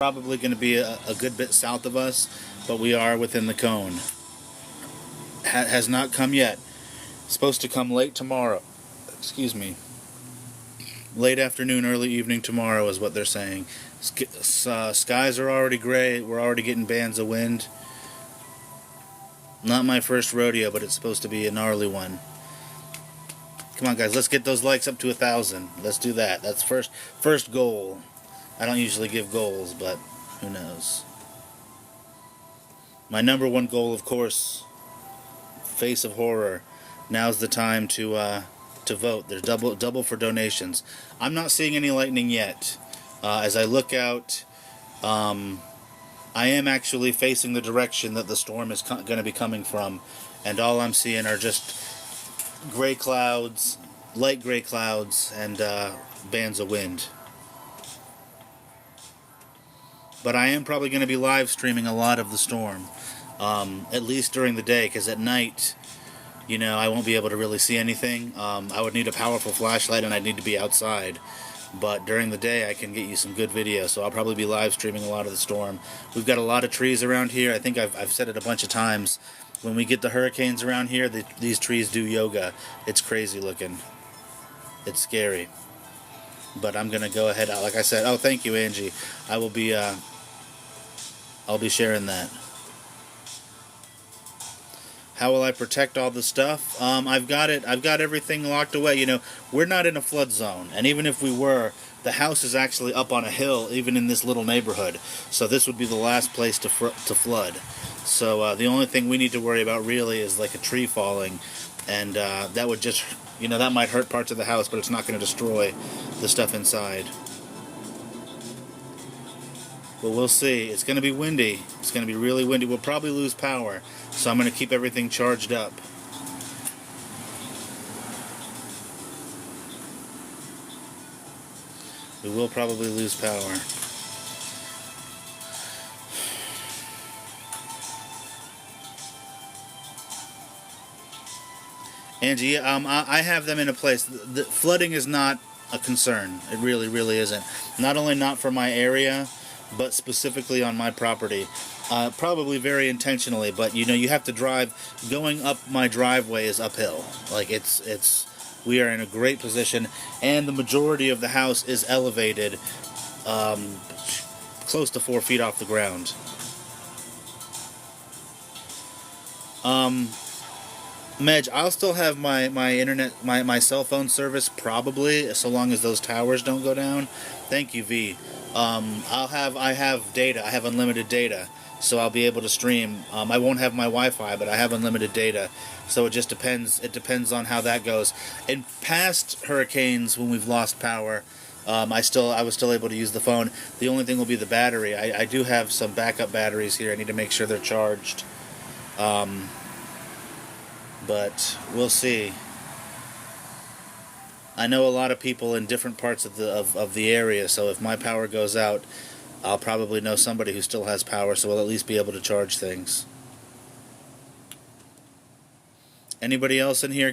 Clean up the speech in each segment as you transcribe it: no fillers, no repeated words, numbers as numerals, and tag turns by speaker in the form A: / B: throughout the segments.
A: Probably going to be a good bit south of us, but we are within the cone. Has not come yet. Supposed to come late tomorrow. Excuse me. Late afternoon, early evening tomorrow is what they're saying. Skies are already gray. We're already getting bands of wind. Not my first rodeo, but it's supposed to be a gnarly one. Come on, guys, let's get those likes up to 1,000. Let's do that. That's first goal. I don't usually give goals, but who knows. My number one goal, of course, Face of Horror. Now's the time to vote. There's double for donations. I'm not seeing any lightning yet. As I look out, I am actually facing the direction that the storm is going to be coming from, and all I'm seeing are just gray clouds, light gray clouds, and bands of wind. But I am probably going to be live streaming a lot of the storm, at least during the day, because at night, you know, I won't be able to really see anything. I would need a powerful flashlight, and I'd need to be outside. But during the day, I can get you some good video, so I'll probably be live streaming a lot of the storm. We've got a lot of trees around here. I think I've said it a bunch of times. When we get the hurricanes around here, these trees do yoga. It's crazy looking. It's scary. But I'm going to go ahead, like I said. Oh, thank you, Angie. I'll be sharing that. How will I protect all the stuff? I've got everything locked away. You know, we're not in a flood zone, and even if we were, the house is actually up on a hill, even in this little neighborhood. So this would be the last place to flood. So the only thing we need to worry about really is like a tree falling, and that would just, you know, that might hurt parts of the house, but it's not going to destroy the stuff inside. But we'll see. It's going to be windy. It's going to be really windy. We'll probably lose power, so I'm going to keep everything charged up. We will probably lose power. Angie, I have them in a place. The flooding is not a concern. It really, really isn't. Not only not for my area, but specifically on my property. Probably very intentionally, but you know, you have to drive. Going up my driveway is uphill. Like we are in a great position, and the majority of the house is elevated, close to 4 feet off the ground. Medj, I'll still have my internet, my cell phone service probably, so long as those towers don't go down. Thank you, V. I have data. I have unlimited data, so I'll be able to stream. I won't have my Wi-Fi, but I have unlimited data. So it just depends. It depends on how that goes. In past hurricanes, when we've lost power, I was still able to use the phone. The only thing will be the battery. I do have some backup batteries here. I need to make sure they're charged. But we'll see. I know a lot of people in different parts of the area, so if my power goes out, I'll probably know somebody who still has power, so we'll at least be able to charge things. Anybody else in here?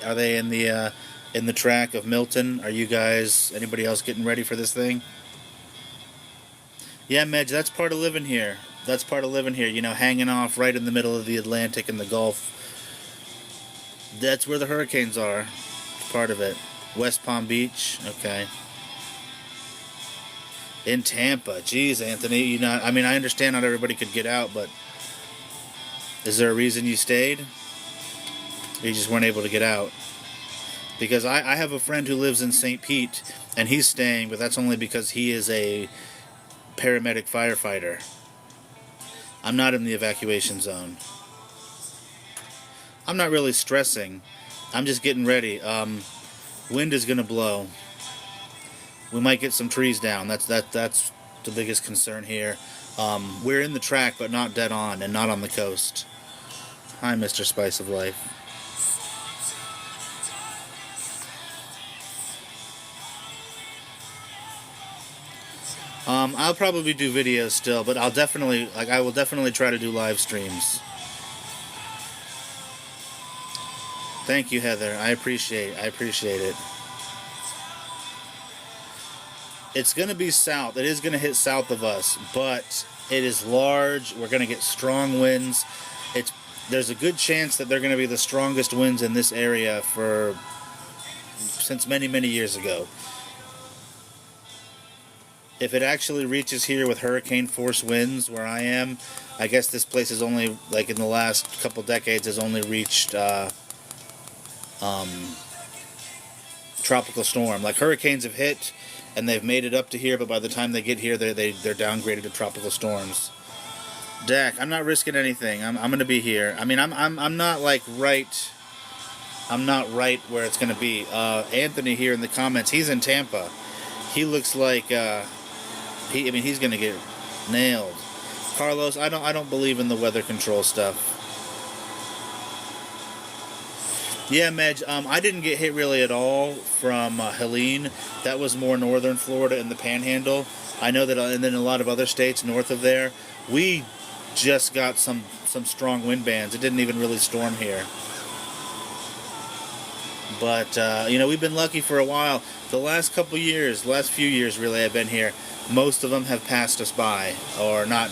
A: Are they in the track of Milton? Are you guys? Anybody else getting ready for this thing? Yeah, Medj, that's part of living here. That's part of living here. You know, hanging off right in the middle of the Atlantic and the Gulf. That's where the hurricanes are. Part of it. West Palm Beach. Okay. In Tampa. Jeez, Anthony. You know, I mean, I understand not everybody could get out, but is there a reason you stayed? Or you just weren't able to get out? Because I have a friend who lives in St. Pete, and he's staying, but that's only because he is a paramedic firefighter. I'm not in the evacuation zone. I'm not really stressing. I'm just getting ready. Wind is going to blow. We might get some trees down. That's the biggest concern here. We're in the track, but not dead on, and not on the coast. Hi, Mr. Spice of Life. I'll probably do videos still, but I will definitely try to do live streams. Thank you, Heather. I appreciate it. It's going to be south. It is going to hit south of us, but it is large. We're going to get strong winds. There's a good chance that they're going to be the strongest winds in this area since many, many years ago. If it actually reaches here with hurricane force winds where I am, I guess this place is only, like in the last couple decades, has only reached tropical storm. Like hurricanes have hit and they've made it up to here, but by the time they get here, they're downgraded to tropical storms. Dak, I'm not risking anything. I'm going to be here. I mean, I'm not like right. I'm not right where it's going to be. Anthony here in the comments, he's in Tampa. He looks like he's going to get nailed. Carlos, I don't believe in the weather control stuff. Yeah, Medj, I didn't get hit really at all from Helene. That was more northern Florida in the Panhandle. I know that, and then a lot of other states north of there, we just got some strong wind bands. It didn't even really storm here. But, we've been lucky for a while. The last few years really I've been here, most of them have passed us by. Or not,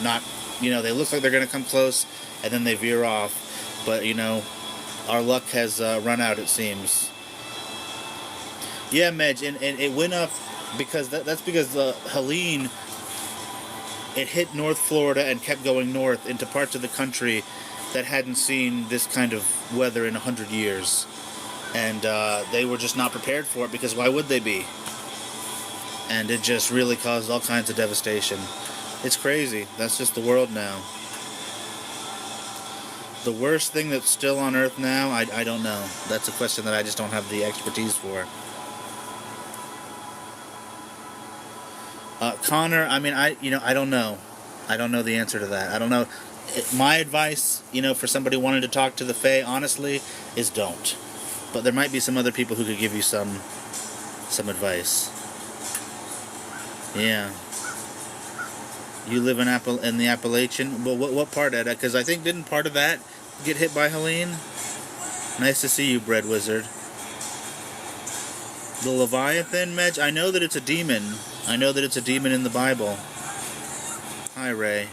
A: they look like they're going to come close, and then they veer off. But, our luck has run out, it seems. Yeah, Medj, and it went up because that's because the Helene, it hit North Florida and kept going north into parts of the country that hadn't seen this kind of weather in 100 years. And they were just not prepared for it, because why would they be? And it just really caused all kinds of devastation. It's crazy. That's just the world now. The worst thing that's still on Earth now, I don't know. That's a question that I just don't have the expertise for. Connor, I mean, I don't know. I don't know the answer to that. I don't know. My advice, for somebody wanting to talk to the Fae, honestly, is don't. But there might be some other people who could give you some advice. Yeah. You live in the Appalachian? Well, what part of that? Because I think, didn't part of that get hit by Helene? Nice to see you, Bread Wizard. The Leviathan, Medj? I know that it's a demon. I know that it's a demon in the Bible. Hi, Ray.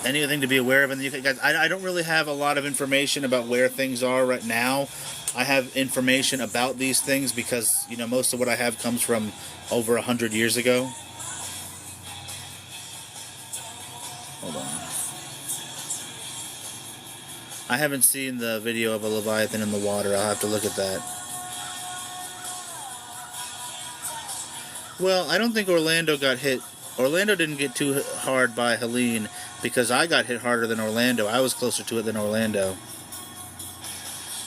A: Anything to be aware of in the UK? Guys, I don't really have a lot of information about where things are right now. I have information about these things because, most of what I have comes from over 100 years ago. Hold on. I haven't seen the video of a Leviathan in the water. I'll have to look at that. Well, I don't think Orlando got hit. Orlando didn't get too hard by Helene because I got hit harder than Orlando. I was closer to it than Orlando.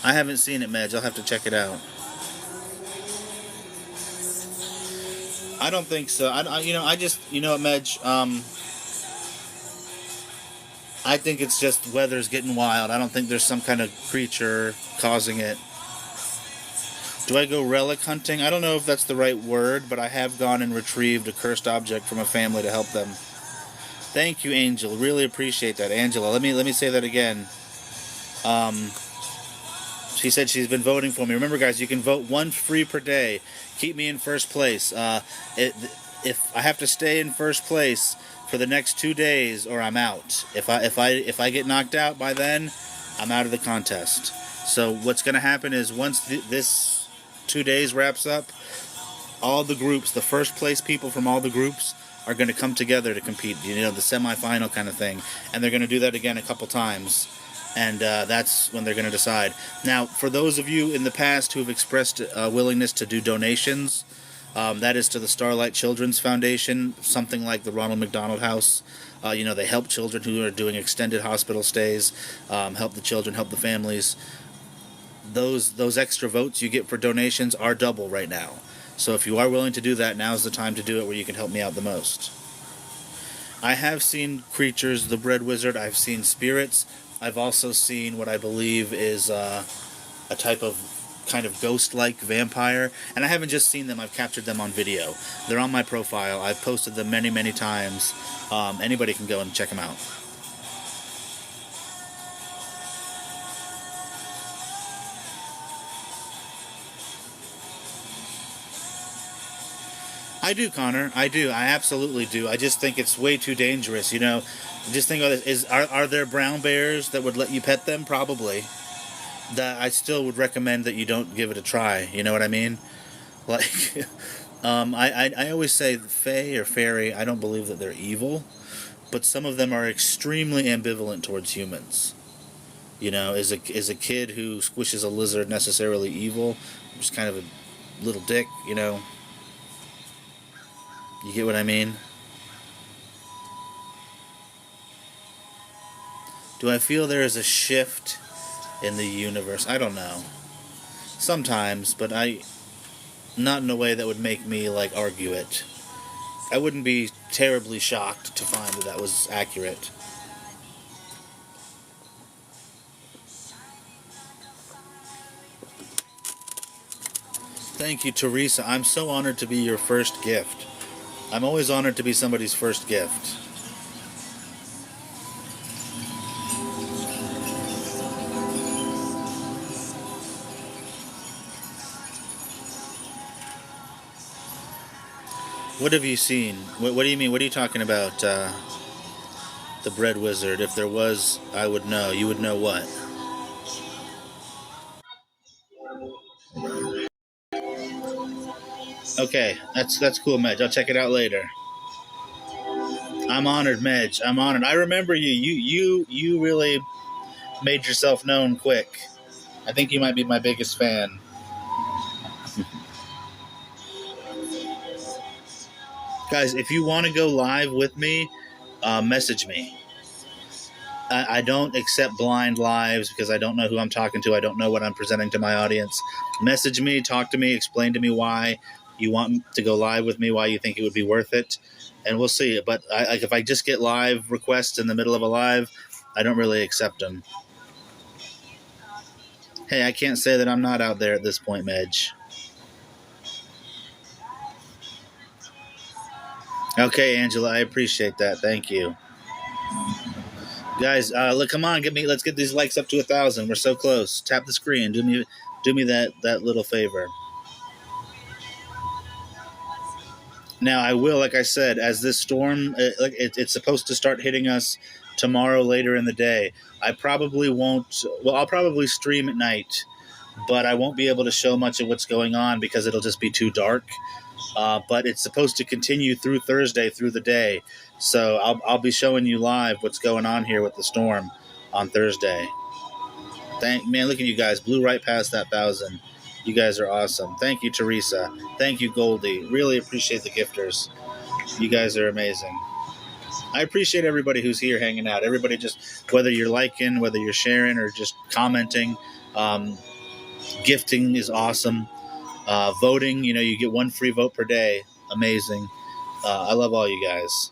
A: I haven't seen it, Medj. I'll have to check it out. I don't think so. Medj, I think it's just weather's getting wild. I don't think there's some kind of creature causing it. Do I go relic hunting? I don't know if that's the right word, but I have gone and retrieved a cursed object from a family to help them. Thank you, Angel. Really appreciate that, Angela. Let me say that again. She said she's been voting for me. Remember, guys, you can vote one free per day. Keep me in first place. If I have to stay in first place for the next 2 days, or I'm out. If I get knocked out by then, I'm out of the contest. So what's going to happen is once this 2 days wraps up, all the groups, the first place people from all the groups, are going to come together to compete. The semifinal kind of thing, and they're going to do that again a couple times. And that's when they're going to decide. Now, for those of you in the past who have expressed willingness to do donations, that is to the Starlight Children's Foundation, something like the Ronald McDonald House. They help children who are doing extended hospital stays, help the children, help the families. Those extra votes you get for donations are double right now. So if you are willing to do that, now's the time to do it where you can help me out the most. I have seen creatures, the Bread Wizard. I've seen spirits. I've also seen what I believe is a type of kind of ghost-like vampire. And I haven't just seen them, I've captured them on video. They're on my profile. I've posted them many, many times. Anybody can go and check them out. I do, Connor. I do. I absolutely do. I just think it's way too dangerous. Just think about this: are there brown bears that would let you pet them? Probably. That I still would recommend that you don't give it a try. You know what I mean? Like, I always say fae or fairy. I don't believe that they're evil, but some of them are extremely ambivalent towards humans. Is a kid who squishes a lizard necessarily evil? Just kind of a little dick. You get what I mean? Do I feel there is a shift in the universe? I don't know. Sometimes, but not in a way that would make me like argue it. I wouldn't be terribly shocked to find that was accurate. Thank you, Teresa. I'm so honored to be your first gift. I'm always honored to be somebody's first gift. What have you seen? What do you mean? What are you talking about? The Bread Wizard. If there was, I would know. You would know what? Okay, that's cool, Medj. I'll check it out later. I'm honored, Medj. I'm honored. I remember you. You really made yourself known quick. I think you might be my biggest fan. Guys, if you want to go live with me, message me. I don't accept blind lives because I don't know who I'm talking to. I don't know what I'm presenting to my audience. Message me, talk to me, explain to me why you want to go live with me, why you think it would be worth it, and we'll see. But if I just get live requests in the middle of a live, I don't really accept them. Hey, I can't say that I'm not out there at this point, Medj. Okay, Angela, I appreciate that. Thank you. Guys, look, come on, let's get these likes up to 1,000. We're so close. Tap the screen. Do me that little favor. Now, I will, like I said, as this storm, it's supposed to start hitting us tomorrow later in the day. I probably won't. Well, I'll probably stream at night, but I won't be able to show much of what's going on because it'll just be too dark. But it's supposed to continue through Thursday, through the day. So I'll be showing you live what's going on here with the storm on Thursday. Man, look at you guys. Blew right past that 1,000. You guys are awesome. Thank you, Teresa. Thank you, Goldie. Really appreciate the gifters. You guys are amazing. I appreciate everybody who's here hanging out. Everybody just, whether you're liking, whether you're sharing, or just commenting. Gifting is awesome. Voting, you get one free vote per day. Amazing. I love all you guys.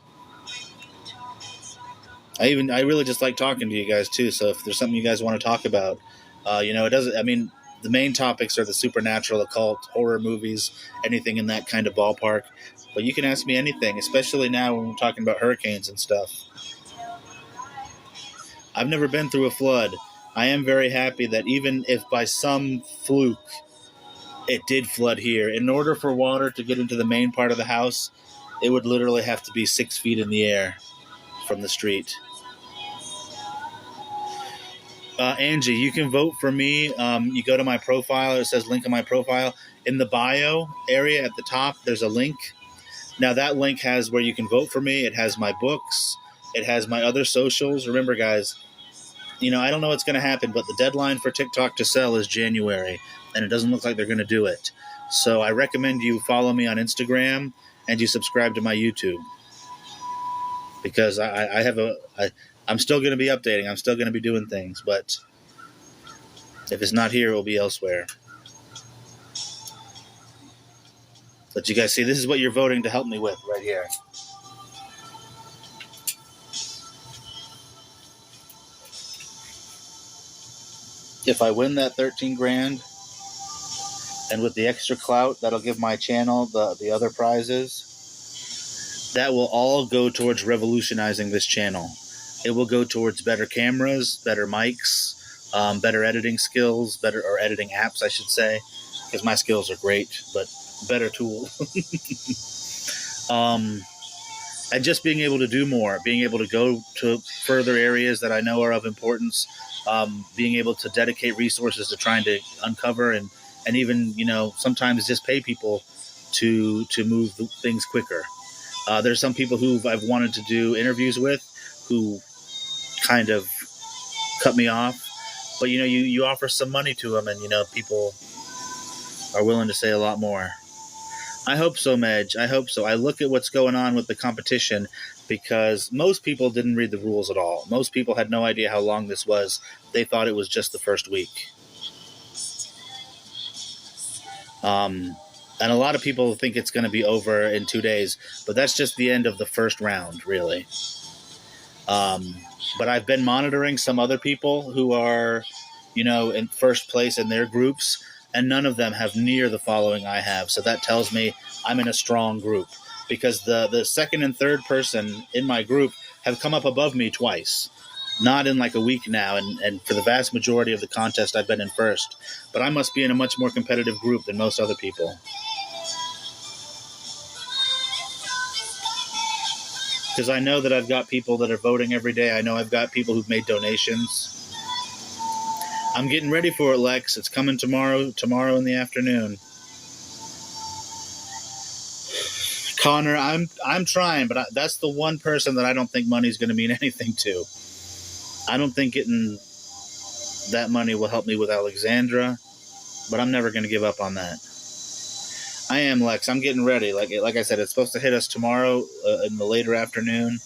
A: I really just like talking to you guys too. So if there's something you guys want to talk about, it doesn't. I mean, the main topics are the supernatural, occult, horror movies, anything in that kind of ballpark. But you can ask me anything, especially now when we're talking about hurricanes and stuff. I've never been through a flood. I am very happy that even if by some fluke it did flood here, in order for water to get into the main part of the house, it would literally have to be 6 feet in the air from the street. Angie, you can vote for me. You go to my profile. It says link on my profile. In the bio area at the top, there's a link. Now, that link has where you can vote for me. It has my books. It has my other socials. Remember, guys, I don't know what's going to happen, but the deadline for TikTok to sell is January, and it doesn't look like they're going to do it. So I recommend you follow me on Instagram and you subscribe to my YouTube. Because I'm still going to be updating. I'm still going to be doing things, but if it's not here, it will be elsewhere. But you guys see, this is what you're voting to help me with right here. If I win that 13 grand, and with the extra clout, that'll give my channel the other prizes. That will all go towards revolutionizing this channel. It will go towards better cameras, better mics, better editing skills, or editing apps, I should say, because my skills are great, but better tools. And just being able to do more, being able to go to further areas that I know are of importance, being able to dedicate resources to trying to uncover and even, sometimes just pay people to move things quicker. There's some people who I've wanted to do interviews with who kind of cut me off, but you offer some money to them, and people are willing to say a lot more. I hope so, Medj. I hope so. I look at what's going on with the competition because most people didn't read the rules at all. Most people had no idea how long this was. They thought it was just the first week. And a lot of people think it's going to be over in 2 days, but that's just the end of the first round, really. But I've been monitoring some other people who are, in first place in their groups, and none of them have near the following I have. So that tells me I'm in a strong group because the second and third person in my group have come up above me twice. Not in like a week now, and for the vast majority of the contest, I've been in first. But I must be in a much more competitive group than most other people. Because I know that I've got people that are voting every day. I know I've got people who've made donations. I'm getting ready for it, Lex. It's coming tomorrow in the afternoon. Connor, I'm trying, but that's the one person that I don't think money's going to mean anything to. I don't think getting that money will help me with Alexandra, but I'm never going to give up on that. I am, Lex. I'm getting ready. Like I said, it's supposed to hit us tomorrow in the later afternoon.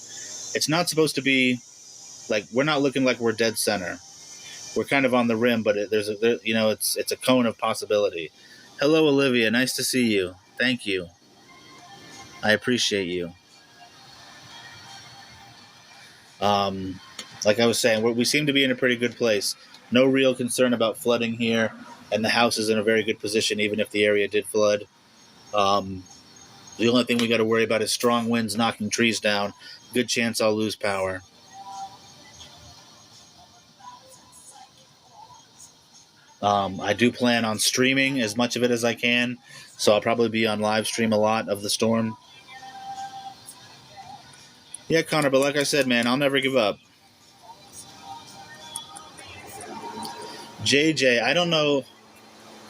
A: It's not supposed to be we're not looking like we're dead center. We're kind of on the rim, but it's a cone of possibility. Hello, Olivia. Nice to see you. Thank you. I appreciate you. Like I was saying, we seem to be in a pretty good place. No real concern about flooding here, and the house is in a very good position, even if the area did flood. The only thing we got to worry about is strong winds knocking trees down. Good chance I'll lose power. I do plan on streaming as much of it as I can, so I'll probably be on live stream a lot of the storm. Yeah, Connor, but like I said, man, I'll never give up. JJ, I don't know,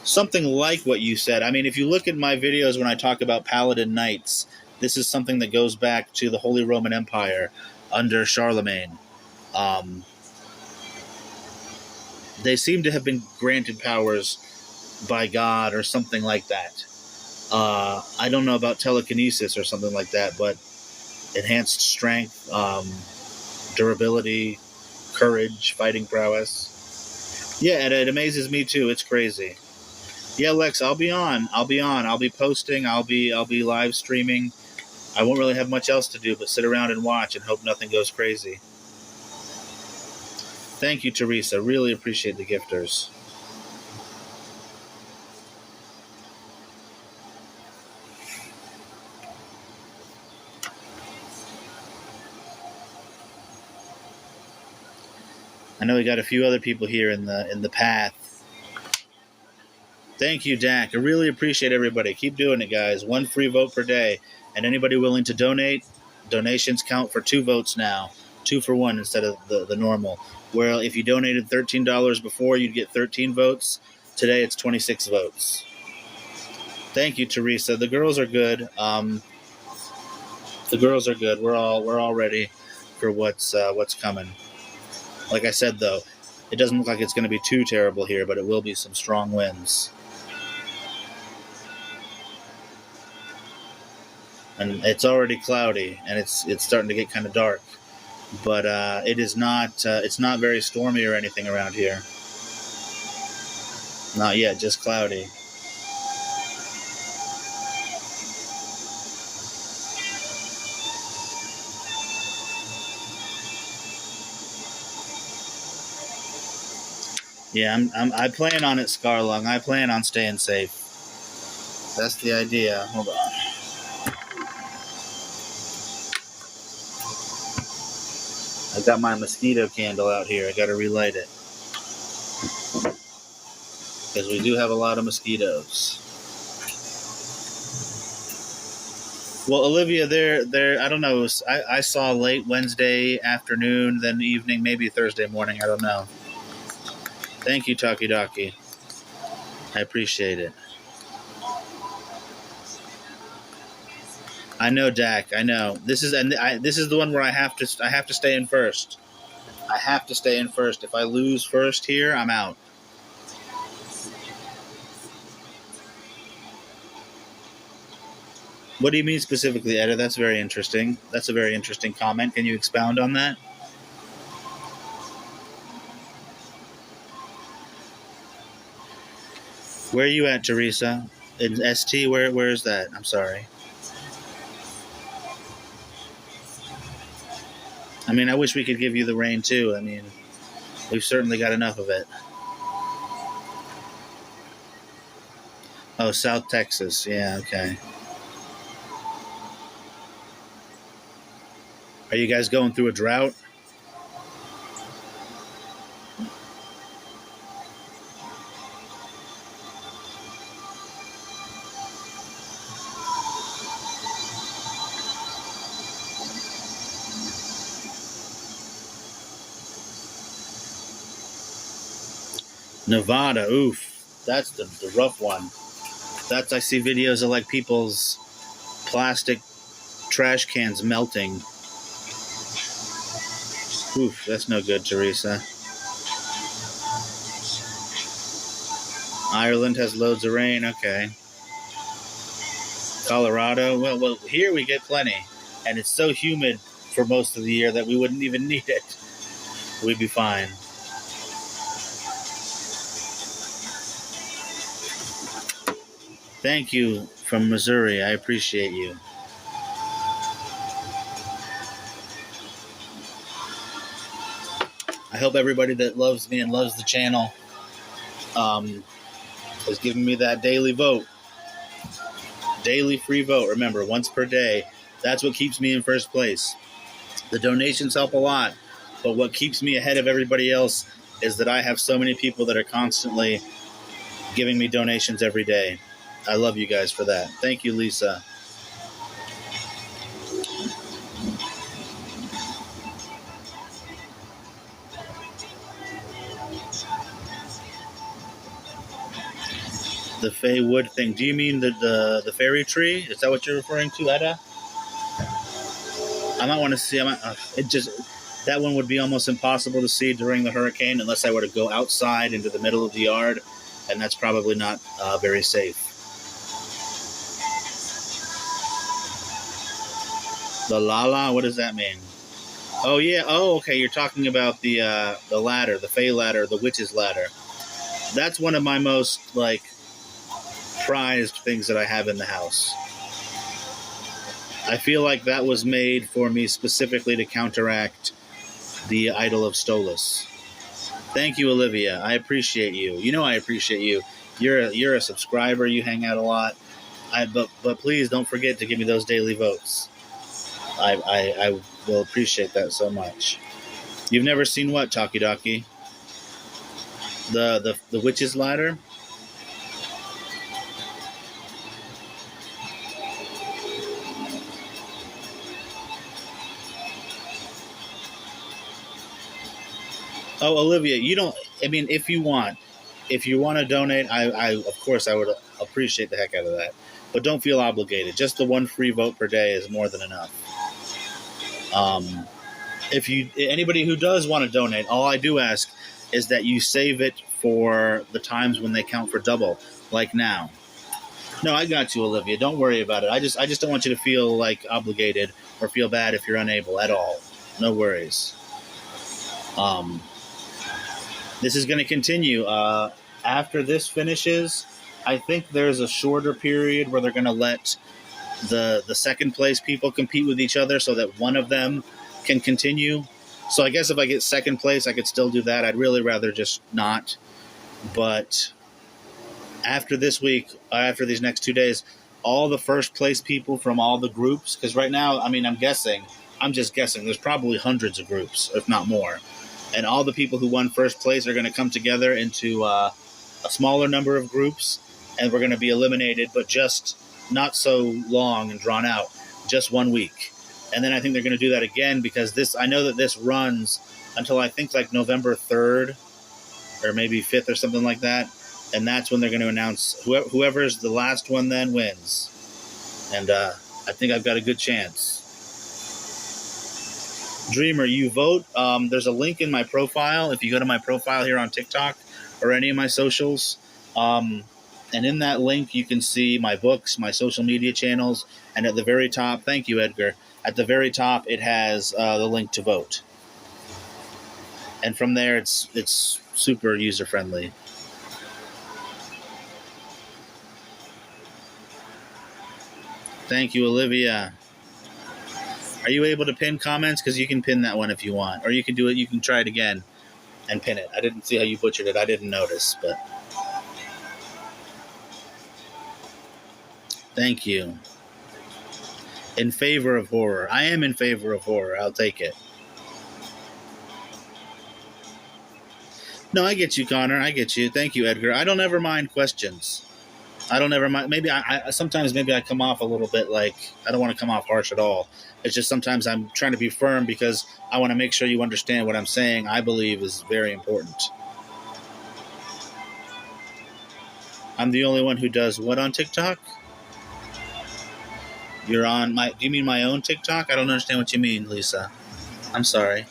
A: something like what you said. I mean, if you look at my videos when I talk about Paladin Knights, this is something that goes back to the Holy Roman Empire under Charlemagne. They seem to have been granted powers by God or something like that. I don't know about telekinesis or something like that, but enhanced strength, durability, courage, fighting prowess. Yeah, and it amazes me too. It's crazy. Yeah, Lex, I'll be on. I'll be posting. I'll be live streaming. I won't really have much else to do but sit around and watch and hope nothing goes crazy. Thank you, Teresa. Really appreciate the gifters. I know we got a few other people here in the path. Thank you, Dak. I really appreciate everybody. Keep doing it, guys. 1 free vote per day. And anybody willing to donate, donations count for 2 votes now. 2 for 1 instead of the normal. Where if you donated $13 before, you'd get 13 votes. Today it's 26 votes. Thank you, Teresa. The girls are good. The girls are good. We're all ready for what's coming. Like I said, though, it doesn't look like it's going to be too terrible here, but it will be some strong winds. And it's already cloudy, and it's starting to get kind of dark. But it is not. It's not very stormy or anything around here. Not yet, just cloudy. Yeah, I plan on it, Scarlung. I plan on staying safe. That's the idea. Hold on. I got my mosquito candle out here. I got to relight it. Because we do have a lot of mosquitoes. Well, Olivia, there. I don't know. I saw late Wednesday afternoon, then evening, maybe Thursday morning. I don't know. Thank you, Taki Daki. I appreciate it. I know, Dak. I know. This is the one where I have to stay in first. I have to stay in first. If I lose first here, I'm out. What do you mean specifically, Etta? That's very interesting. That's a very interesting comment. Can you expound on that? Where are you at, Teresa? In ST? Where is that? I'm sorry. I mean, I wish we could give you the rain too. I mean, we've certainly got enough of it. Oh, South Texas. Yeah, okay. Are you guys going through a drought? Nevada, oof. That's the rough one. I see videos of like people's plastic trash cans melting. Oof, that's no good, Teresa. Ireland has loads of rain, okay. Colorado, well, here we get plenty. And it's so humid for most of the year that we wouldn't even need it. We'd be fine. Thank you from Missouri. I appreciate you. I hope everybody that loves me and loves the channel is giving me that daily vote. Daily free vote. Remember, once per day. That's what keeps me in first place. The donations help a lot, but what keeps me ahead of everybody else is that I have so many people that are constantly giving me donations every day. I love you guys for that. Thank you, Lisa. The Fey Wood thing. Do you mean the fairy tree? Is that what you're referring to, Etta? I might want to see. That one would be almost impossible to see during the hurricane unless I were to go outside into the middle of the yard, and that's probably not very safe. The Lala, what does that mean? Oh yeah. Oh, okay. You're talking about the ladder, the Fey ladder, the witch's ladder. That's one of my most prized things that I have in the house. I feel like that was made for me specifically to counteract the Idol of Stolas. Thank you, Olivia. I appreciate you. You know I appreciate you. You're a subscriber. You hang out a lot. But please don't forget to give me those daily votes. I will appreciate that so much. You've never seen what, Takidaki? The witch's ladder? Oh, Olivia, you don't. I mean, if you want to donate, I of course I would appreciate the heck out of that. But don't feel obligated. Just the one free vote per day is more than enough. If anybody who does want to donate, all I do ask is that you save it for the times when they count for double, like now. No, I got you, Olivia. Don't worry about it. I just don't want you to feel like obligated or feel bad if you're unable at all. No worries. This is going to continue. After this finishes, I think there's a shorter period where they're going to let the second place people compete with each other so that one of them can continue. So I guess if I get second place, I could still do that. I'd really rather just not. But after this week, after these next 2 days, all the first place people from all the groups, because right now, I mean, I'm just guessing, there's probably hundreds of groups, if not more. And all the people who won first place are going to come together into a smaller number of groups, and we're going to be eliminated, but just not so long and drawn out. just 1 week. And then I think they're going to do that again because I know that this runs until I think like November 3rd or maybe 5th or something like that. And that's when they're going to announce whoever's the last one then wins. And I think I've got a good chance. Dreamer, you vote. There's a link in my profile. If you go to my profile here on TikTok or any of my socials, and in that link you can see my books, my social media channels, and at the very top, thank you, Edgar, at the very top it has the link to vote. And from there it's super user-friendly. Thank you, Olivia. Are you able to pin comments? Because you can pin that one if you want. Or you can do it, you can try it again and pin it. I didn't see how you butchered it. I didn't notice, but thank you. In favor of horror. I am in favor of horror. I'll take it. No, I get you, Connor. I get you. Thank you, Edgar. I don't ever mind questions. I don't ever mind. Maybe sometimes I come off a little bit like I don't want to come off harsh at all. It's just sometimes I'm trying to be firm because I want to make sure you understand what I'm saying. I believe is very important. I'm the only one who does what on TikTok? You're on my. Do you mean my own TikTok? I don't understand what you mean, Lisa. I'm sorry.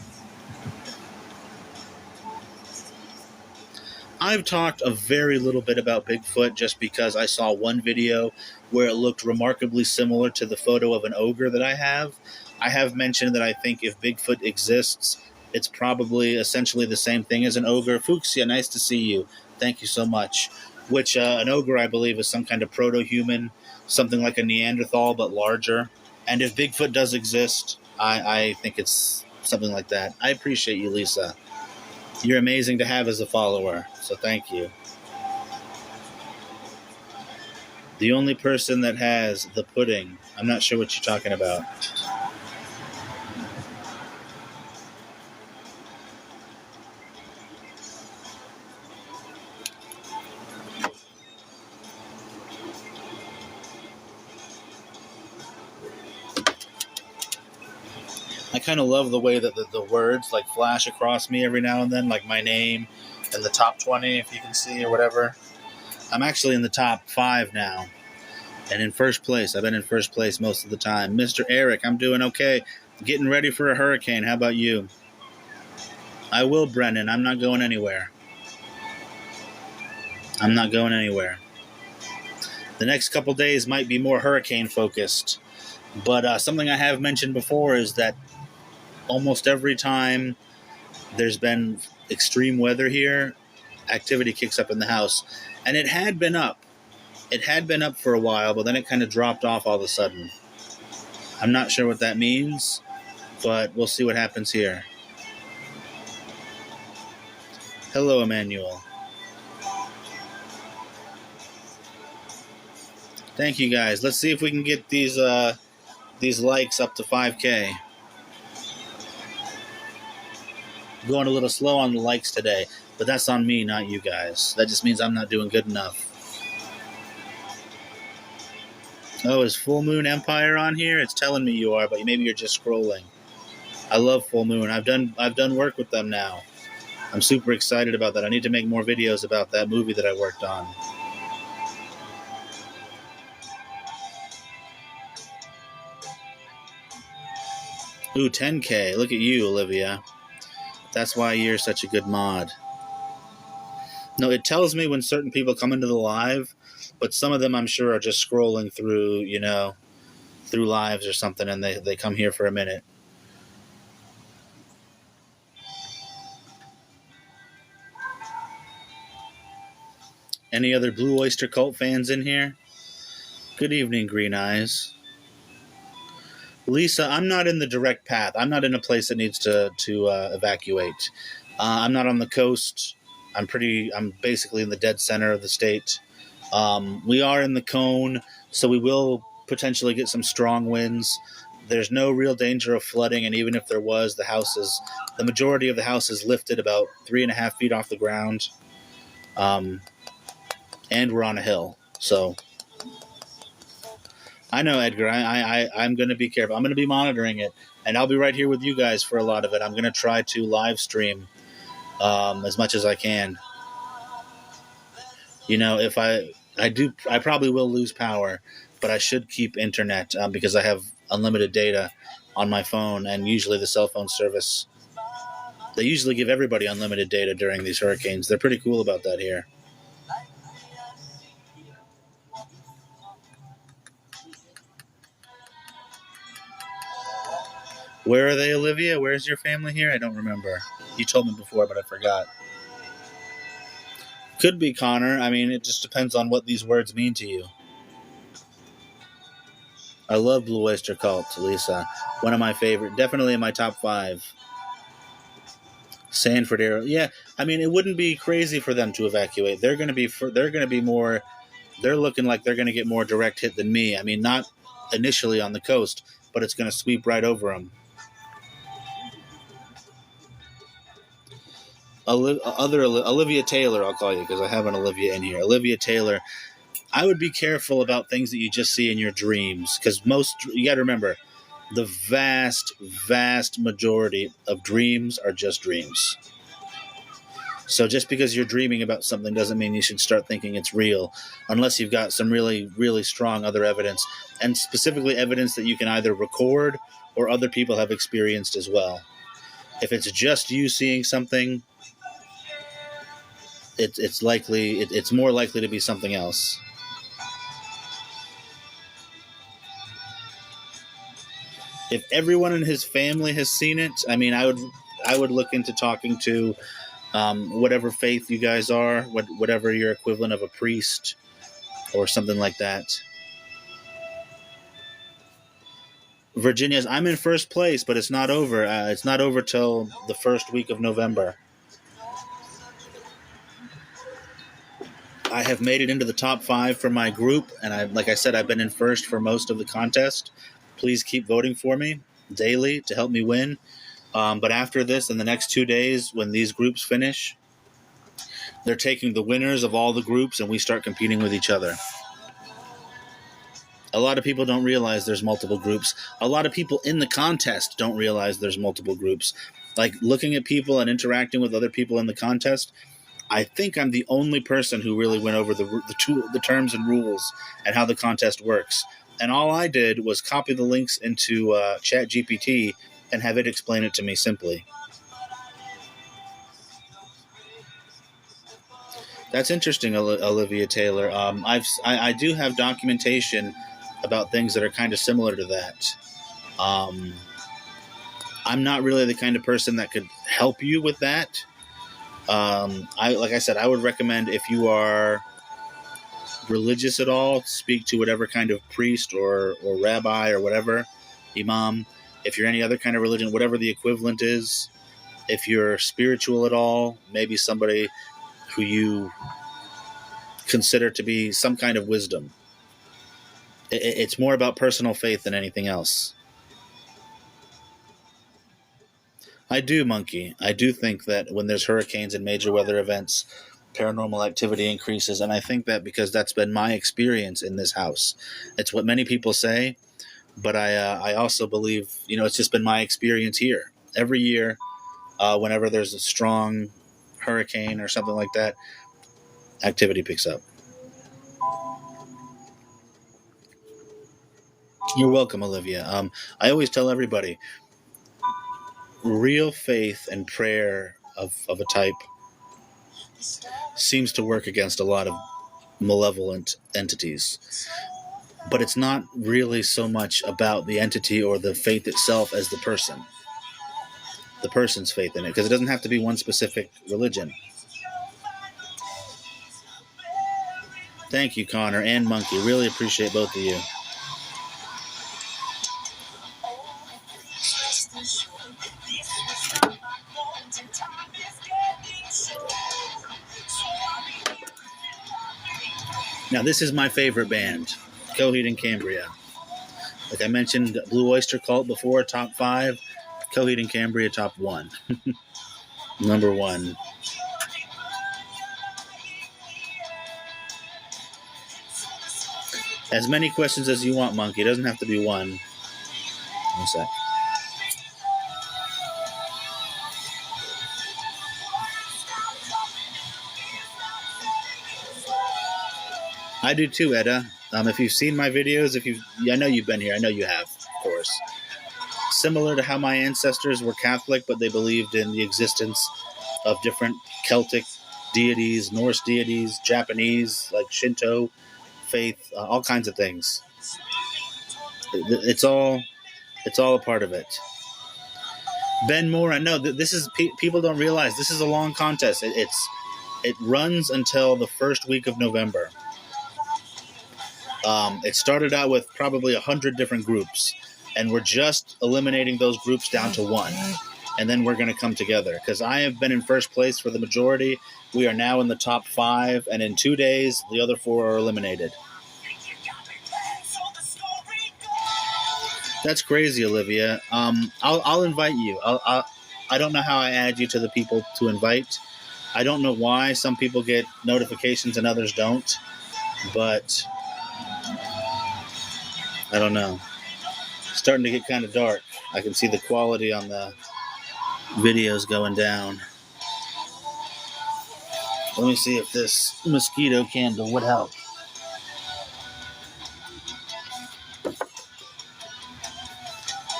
A: I've talked a very little bit about Bigfoot just because I saw one video where it looked remarkably similar to the photo of an ogre that I have. I have mentioned that I think if Bigfoot exists, it's probably essentially the same thing as an ogre. Fuchsia, nice to see you. Thank you so much. Which an ogre, I believe, is some kind of proto-human, something like a Neanderthal but larger. And if Bigfoot does exist, I think it's something like that. I appreciate you, Lisa. You're amazing to have as a follower, so thank you. The only person that has the pudding. I'm not sure what you're talking about. I kind of love the way that the words like flash across me every now and then, like my name and the top 20, if you can see, or whatever. I'm actually in the top 5 now. And in first place. I've been in first place most of the time. Mr. Eric, I'm doing okay. Getting ready for a hurricane. How about you? I will, Brennan. I'm not going anywhere. I'm not going anywhere. The next couple days might be more hurricane focused. But something I have mentioned before is that almost every time there's been extreme weather here, activity kicks up in the house. And it had been up. It had been up for a while, but then it kind of dropped off all of a sudden. I'm not sure what that means, but we'll see what happens here. Hello, Emmanuel. Thank you, guys. Let's see if we can get these likes up to 5K. Going a little slow on the likes today, but that's on me, not you guys. That just means I'm not doing good enough. Oh, is Full Moon Empire on here? It's telling me you are, but maybe you're just scrolling. I love Full Moon. I've done work with them now. I'm super excited about that. I need to make more videos about that movie that I worked on. Ooh, 10K. Look at you, Olivia. That's why you're such a good mod. No, it tells me when certain people come into the live, but some of them I'm sure are just scrolling through, through lives or something, and they come here for a minute. Any other Blue Oyster Cult fans in here? Good evening, Green Eyes. Lisa, I'm not in the direct path. I'm not in a place that needs to evacuate. I'm not on the coast. I'm basically in the dead center of the state. We are in the cone, so we will potentially get some strong winds. There's no real danger of flooding, and even if there was, the majority of the house is lifted about 3.5 feet off the ground. And we're on a hill, so I know, Edgar. I'm going to be careful. I'm going to be monitoring it, and I'll be right here with you guys for a lot of it. I'm going to try to live stream as much as I can. You know, if I do, I probably will lose power, but I should keep internet because I have unlimited data on my phone, and usually the cell phone service. They usually give everybody unlimited data during these hurricanes. They're pretty cool about that here. Where are they, Olivia? Where's your family here? I don't remember. You told me before, but I forgot. Could be Connor. I mean, it just depends on what these words mean to you. I love Blue Oyster Cult, Lisa. One of my favorite. Definitely in my top 5. Sanford area. Yeah, I mean, it wouldn't be crazy for them to evacuate. They're going to be. They're going to be more. They're looking like they're going to get more direct hit than me. I mean, not initially on the coast, but it's going to sweep right over them. Olivia Taylor, I'll call you because I have an Olivia in here. Olivia Taylor. I would be careful about things that you just see in your dreams because you got to remember, the vast majority of dreams are just dreams. So just because you're dreaming about something doesn't mean you should start thinking it's real unless you've got some really, really strong other evidence, and specifically evidence that you can either record or other people have experienced as well. If it's just you seeing something, it's more likely to be something else. If everyone in his family has seen it, I mean, I would look into talking to whatever faith you guys are, whatever your equivalent of a priest or something like that. Virginia's. I'm in first place, but it's not over. It's not over till the first week of November. I have made it into the top 5 for my group, and like I said, I've been in first for most of the contest. Please keep voting for me daily to help me win. But after this, in the next 2 days, when these groups finish, they're taking the winners of all the groups, and we start competing with each other. A lot of people don't realize there's multiple groups. A lot of people in the contest don't realize there's multiple groups. Like, looking at people and interacting with other people in the contest, I think I'm the only person who really went over the terms and rules and how the contest works. And all I did was copy the links into ChatGPT and have it explain it to me simply. That's interesting, Olivia Taylor. I do have documentation about things that are kind of similar to that. I'm not really the kind of person that could help you with that. Like I said, I would recommend, if you are religious at all, speak to whatever kind of priest or rabbi or whatever, imam. If you're any other kind of religion, whatever the equivalent is. If you're spiritual at all, maybe somebody who you consider to be some kind of wisdom. It's more about personal faith than anything else. I do, Monkey. I do think that when there's hurricanes and major weather events, paranormal activity increases, and I think that because that's been my experience in this house. It's what many people say, but I also believe, it's just been my experience here. Every year, whenever there's a strong hurricane or something like that, activity picks up. You're welcome, Olivia. I always tell everybody, real faith and prayer of a type seems to work against a lot of malevolent entities. But it's not really so much about the entity or the faith itself as the person's faith in it, because it doesn't have to be one specific religion. Thank you, Connor and Monkey. Really appreciate both of you. Now, this is my favorite band, Coheed and Cambria. Like I mentioned, Blue Oyster Cult before, top 5. Coheed and Cambria, top 1. Number 1. As many questions as you want, Monkey. It doesn't have to be one. One sec. I do too, Edda. If you've seen my videos, I know you've been here. I know you have, of course. Similar to how my ancestors were Catholic, but they believed in the existence of different Celtic deities, Norse deities, Japanese, like Shinto faith, all kinds of things. It's all a part of it. Ben Moore, I know that this is people don't realize this is a long contest. It runs until the first week of November. It started out with probably 100 different groups, and we're just eliminating those groups down to one. And then we're going to come together. Because I have been in first place for the majority. We are now in the top 5, and in 2 days, the other 4 are eliminated. That's crazy, Olivia. I'll invite you. I don't know how I add you to the people to invite. I don't know why some people get notifications and others don't. But I don't know. It's starting to get kind of dark. I can see the quality on the videos going down. Let me see if this mosquito candle would help.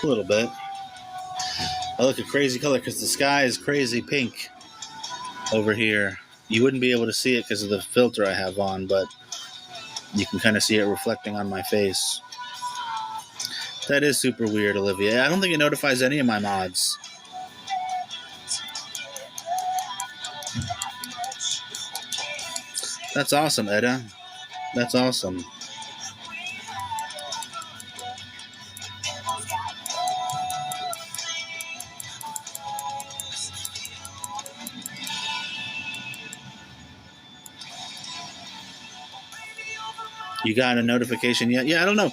A: A little bit. I look a crazy color because the sky is crazy pink over here. You wouldn't be able to see it because of the filter I have on, but you can kind of see it reflecting on my face. That is super weird, Olivia. I don't think it notifies any of my mods. That's awesome, Edda. That's awesome. You got a notification yet? Yeah, I don't know.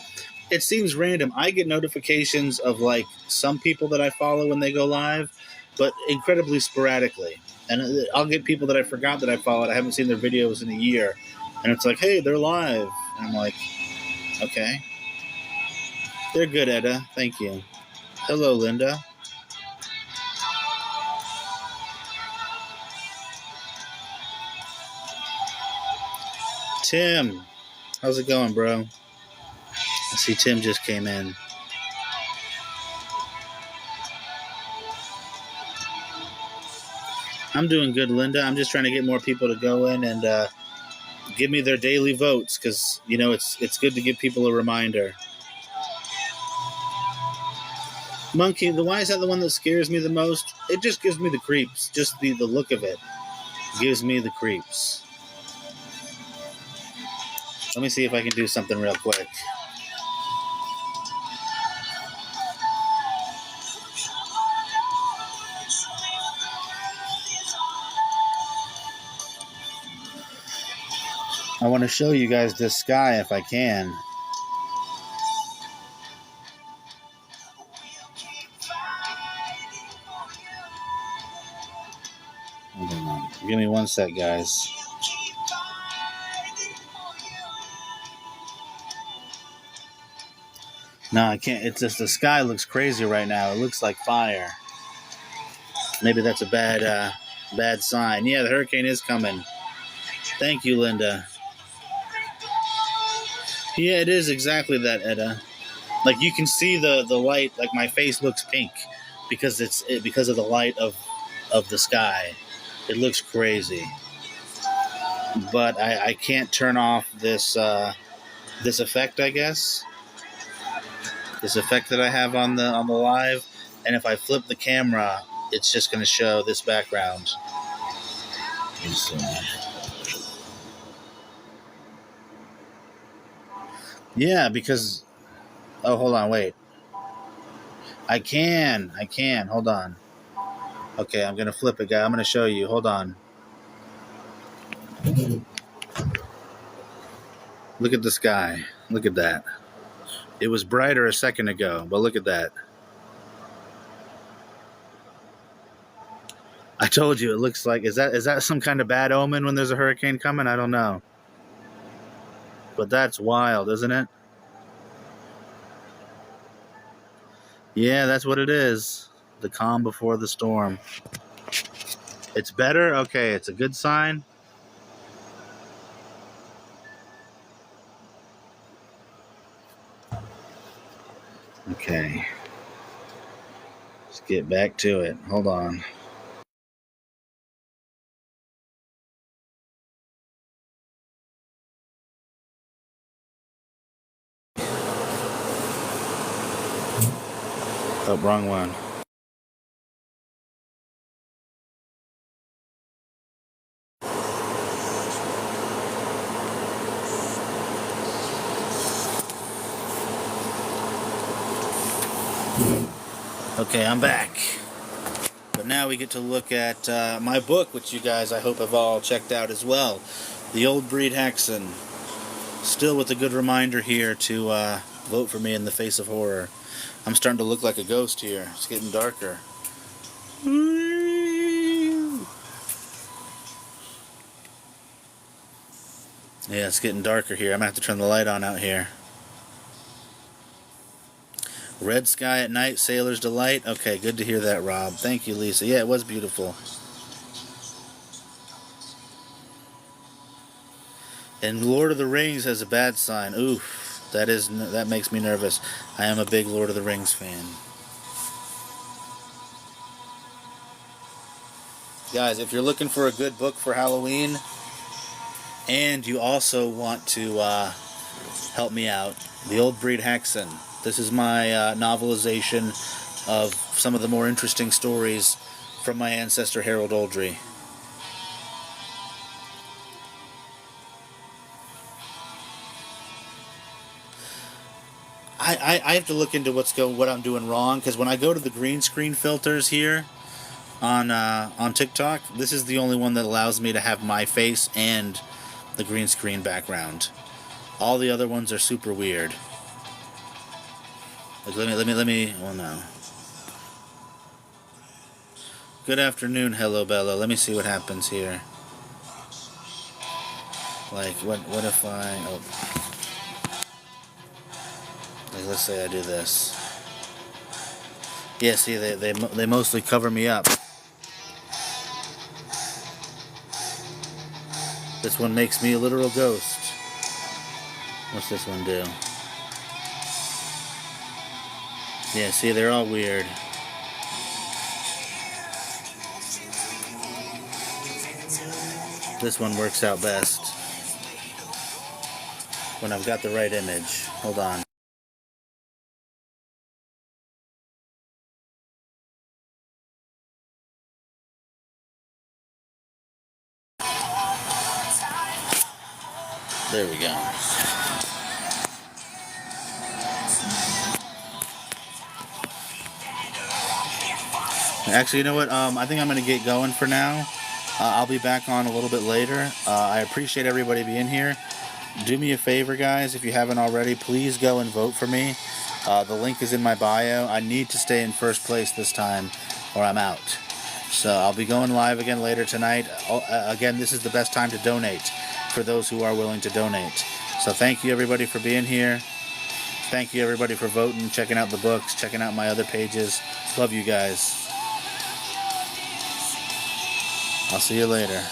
A: It seems random. I get notifications of like some people that I follow when they go live, but incredibly sporadically. And I'll get people that I forgot that I followed. I haven't seen their videos in a year. And it's like, hey, they're live. And I'm like, okay. They're good, Edda. Thank you. Hello, Linda. Tim. How's it going, bro? I see Tim just came in. I'm doing good, Linda. I'm just trying to get more people to go in and give me their daily votes because, you know, it's good to give people a reminder. Monkey, why is that the one that scares me the most? It just gives me the creeps. Just the look of it gives me the creeps. Let me see if I can do something real quick. I want to show you guys this sky if I can. Hold on. Give me one sec, guys. No, I can't. It's just the sky looks crazy right now. It looks like fire. Maybe that's a bad sign. Yeah, the hurricane is coming. Thank you, Linda. Yeah, it is exactly that, Edda. Like you can see the light. Like my face looks pink because because of the light of the sky. It looks crazy. But I can't turn off this this effect, I guess. This effect that I have on the live, and if I flip the camera, it's just going to show this background. Yeah, because hold on, wait. I can. Hold on. Okay, I'm going to flip it, guy. I'm going to show you. Hold on. Look at the sky. Look at that. It was brighter a second ago, but look at that. I told you it looks like, is that some kind of bad omen when there's a hurricane coming? I don't know. But that's wild, isn't it? Yeah, that's what it is. The calm before the storm. It's better? Okay, it's a good sign. Okay. Let's get back to it. Hold on. Oh, wrong one. Okay, I'm back. But now we get to look at my book, which you guys I hope have all checked out as well. The Old Breed Hexen. Still with a good reminder here to vote for me in the face of horror. I'm starting to look like a ghost here. It's getting darker. Yeah, it's getting darker here. I'm going to have to turn the light on out here. Red sky at night, sailor's delight. Okay, good to hear that, Rob. Thank you, Lisa. Yeah, it was beautiful. And Lord of the Rings has a bad sign. Oof, that makes me nervous. I am a big Lord of the Rings fan. Guys, if you're looking for a good book for Halloween, and you also want to help me out, The Old Breed Hexen. This is my novelization of some of the more interesting stories from my ancestor Harold Oldry. I have to look into what I'm doing wrong, because when I go to the green screen filters here on TikTok, this is the only one that allows me to have my face and the green screen background. All the other ones are super weird. Like, let me. Oh no. Good afternoon, hello Bello. Let me see what happens here. Like, what if I? Oh. Like, let's say I do this. Yeah, see, they mostly cover me up. This one makes me a literal ghost. What's this one do? Yeah, see, they're all weird. This one works out best when I've got the right image. Hold on. There we go. Actually, you know what? I think I'm going to get going for now. I'll be back on a little bit later. I appreciate everybody being here. Do me a favor, guys, if you haven't already, please go and vote for me. The link is in my bio. I need to stay in first place this time, or I'm out. So I'll be going live again later tonight. Again, this is the best time to donate for those who are willing to donate. So thank you, everybody, for being here. Thank you, everybody, for voting, checking out the books, checking out my other pages. Love you guys. I'll see you later.